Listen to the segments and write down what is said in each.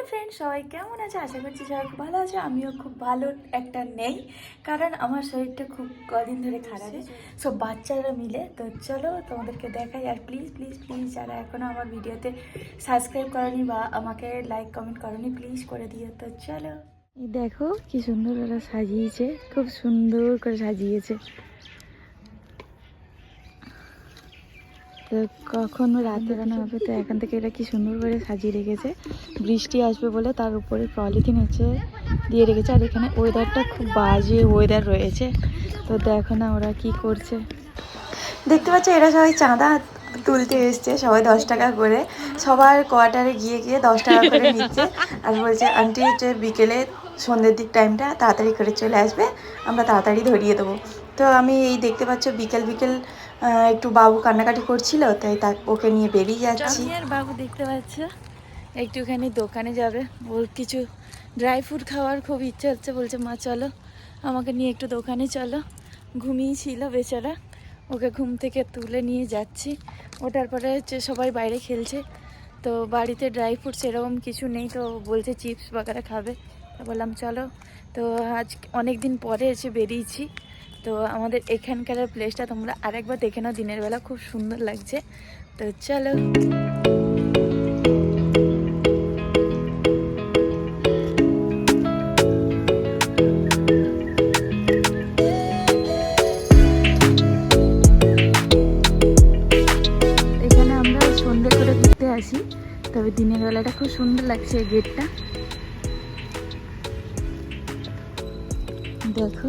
Friend, সবাই কেমন আছে? আশা করছি সবাই খুব ভালো আছে। আমিও খুব ভালো একটা নেই, কারণ আমার শরীরটা খুব কদিন ধরে খারাপ। সব বাচ্চারা মিলে তো চলো তোমাদেরকে দেখাই। আর প্লিজ প্লিজ প্লিজ যারা এখনও আমার ভিডিওতে সাবস্ক্রাইব করনি বা আমাকে লাইক কমেন্ট করনি, প্লিজ করে দিও। তো চলো, দেখো কি সুন্দর ওরা সাজিয়েছে, খুব সুন্দর করে সাজিয়েছে। তো কখন রাতে রান্না হবে, তো এখান থেকে এটা কি সুন্দর করে সাজিয়ে রেখেছে। বৃষ্টি আসবে বলে তার উপরে পলিথিন হচ্ছে দিয়ে রেখেছে। আর এখানে ওয়েদারটা খুব বাজে ওয়েদার রয়েছে। তো দেখো না ওরা কি করছে, দেখতে পাচ্ছ। এরা সবাই চাঁদা তুলতে এসছে, সবাই 10 টাকা করে। সবার কোয়ার্টারে গিয়ে গিয়ে 10 টাকা করে নিচ্ছে। আর বলছে আন্টি যে বিকেলে সন্ধ্যের দিক টাইমটা তাড়াতাড়ি করে চলে আসবে, আমরা তাড়াতাড়ি ধরিয়ে দেবো। তো আমি এই দেখতে পাচ্ছ বিকেল বিকেল একটু বাবু কান্নাকাটি করছিল, তাই ওকে নিয়ে বেরিয়ে যাচ্ছি। আর বাবু দেখতে পাচ্ছ একটুখানি দোকানে যাবে, ওর কিছু ড্রাই ফ্রুট খাওয়ার খুব ইচ্ছা হচ্ছে। বলছে মা চলো আমাকে নিয়ে একটু দোকানে চলো। ঘুমিয়েছিল বেচারা, ওকে ঘুম থেকে তুলে নিয়ে যাচ্ছি। ওটার পরে হচ্ছে সবাই বাইরে খেলছে। তো বাড়িতে ড্রাই ফ্রুট সেরকম কিছু নেই, তো বলছে চিপস বাগারা খাবে। তো বললাম চলো। তো আজ অনেক দিন পরে এসে বেরিয়েছি। তো আমাদের এখানকার প্লেসটা তোমরা আরেকবার দেখে নাও, দিনের বেলা খুব সুন্দর লাগছে। তো চলো, এখানে আমরা সন্ধ্যে করে ঘুরতে আসি, তবে দিনের বেলাটা খুব সুন্দর লাগছে। এই গেটটা দেখো,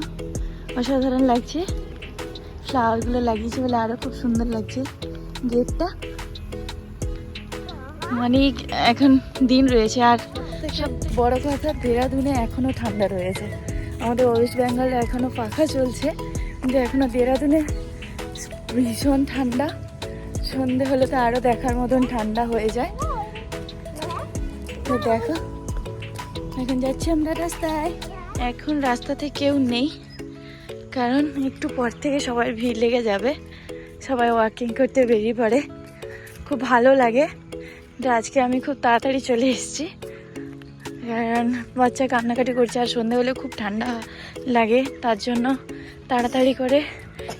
অসাধারণ লাগছে। ফ্লাওয়ারগুলো লাগিয়েছে বলে আরো খুব সুন্দর লাগছে গেটটা। মানে এখন দিন রয়েছে। আর সব বড় কথা, দেরাদুনে এখনো ঠান্ডা রয়েছে। আমাদের ওয়েস্ট বেঙ্গলে এখনো পাখা চলছে, কিন্তু এখনো দেরাদুনে ভীষণ ঠান্ডা। সন্ধে হলে তো আরো দেখার মতন ঠান্ডা হয়ে যায়। তো দেখো এখন যাচ্ছি আমরা রাস্তায়। এখন রাস্তাতে কেউ নেই, কারণ একটু পর থেকে সবাই ভিড় লেগে যাবে। সবাই ওয়াকিং করতে বেরিয়ে পড়ে, খুব ভালো লাগে। তো আজকে আমি খুব তাড়াতাড়ি চলে এসেছি, কারণ বাচ্চা কান্নাকাটি করছে। আর সন্ধে হলে খুব ঠান্ডা লাগে, তার জন্য তাড়াতাড়ি করে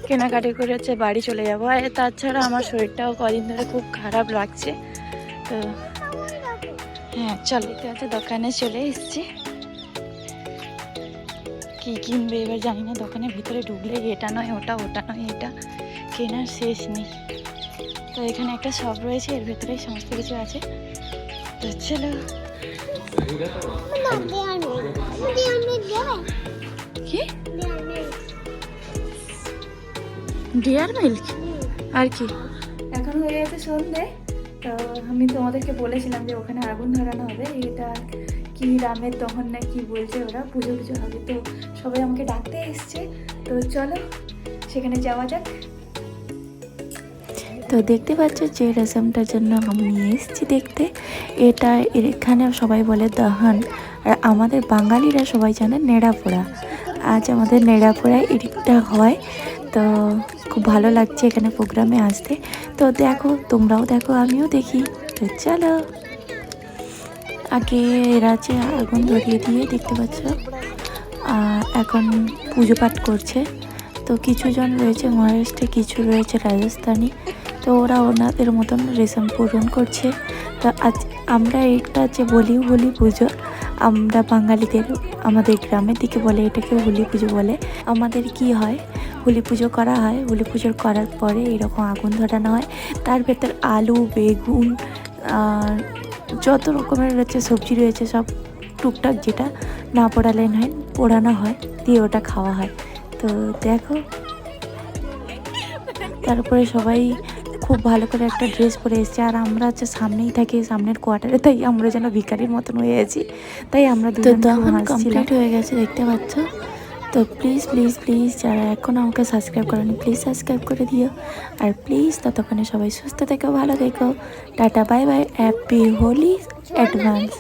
কেনাকাটি করে হচ্ছে বাড়ি চলে যাবো। আর তাছাড়া আমার শরীরটাও কদিন ধরে খুব খারাপ লাগছে। তো হ্যাঁ চলো, আছে দোকানে চলে এসেছি। কি কিনবে এবার জানি না, দোকানের ভিতরে ঢুকলে এটা নয় ওটা, ওটা নয় এটা, কেনার শেষ নেই। তো এখানে একটা শপ রয়েছে, এর ভেতরে সমস্ত কিছু আছে। তো চলো, কি ডিয়ার মিল্ক আর কি। এখন হয়ে গেছে সন্ধে। তো আমি তোমাদেরকে বলেছিলাম যে ওখানে আগুন ধরানো হবে, এটা কি রামের দহন না কি বলছে ওরা, পুজো পুজো হবে। তো সবাই আমাকে ডাকতে এসছে, তো চলো সেখানে যাওয়া যাক। তো দেখতে পাচ্ছ যে রেশমটার জন্য আমি এসেছি দেখতে, এটা এখানে সবাই বলে দহন। আর আমাদের বাঙালিরা সবাই জানে নেড়াপোড়া। আজ আমাদের নেড়াপোড়ায় এটা হয়। তো খুব ভালো লাগছে এখানে প্রোগ্রামে আসতে। তো দেখো, তোমরাও দেখো, আমিও দেখি। তো চলো, আগে এরা যে আগুন ধরিয়ে দিয়ে দেখতে পাচ্ছ এখন পুজো পাঠ করছে। তো কিছু জন রয়েছে মহারাষ্ট্রে, কিছু রয়েছে রাজস্থানী। তো ওরা ওনাদের মতন রেশম পূরণ করছে। তো আজ আমরা এটা যে বলি হোলি পুজো, আমরা বাঙালিদের আমাদের গ্রামের দিকে বলে এটাকে হোলি পুজো বলে। আমাদের কি হয়, হোলি পুজো করা হয়, হোলি পুজো করার পরে এরকম আগুন ধরানো হয়। তার ভেতর আলু, বেগুন, যত রকমের হচ্ছে সবজি রয়েছে সব টুকটাক যেটা না পোড়ালে নয় পোড়ানো হয়, দিয়ে ওটা খাওয়া হয়। তো দেখো, তারপরে সবাই খুব ভালো করে একটা ড্রেস পরে এসেছে। আর আমরা হচ্ছে সামনেই থাকি, সামনের কোয়ার্টারে, তাই আমরা যেন ভিখারির মতন হয়ে আছি। তাই আমরা দুজন কমপ্লিট হয়ে গেছে দেখতে পাচ্ছ। তো প্লিজ প্লিজ প্লিজ যারা এখন আমাকে সাবস্ক্রাইব করেনি, প্লিজ সাবস্ক্রাইব করে দিও। আর প্লিজ ততক্ষণে সবাই সুস্থ থেকো, ভালো থেকো। Tata, bye bye, happy Holi advance.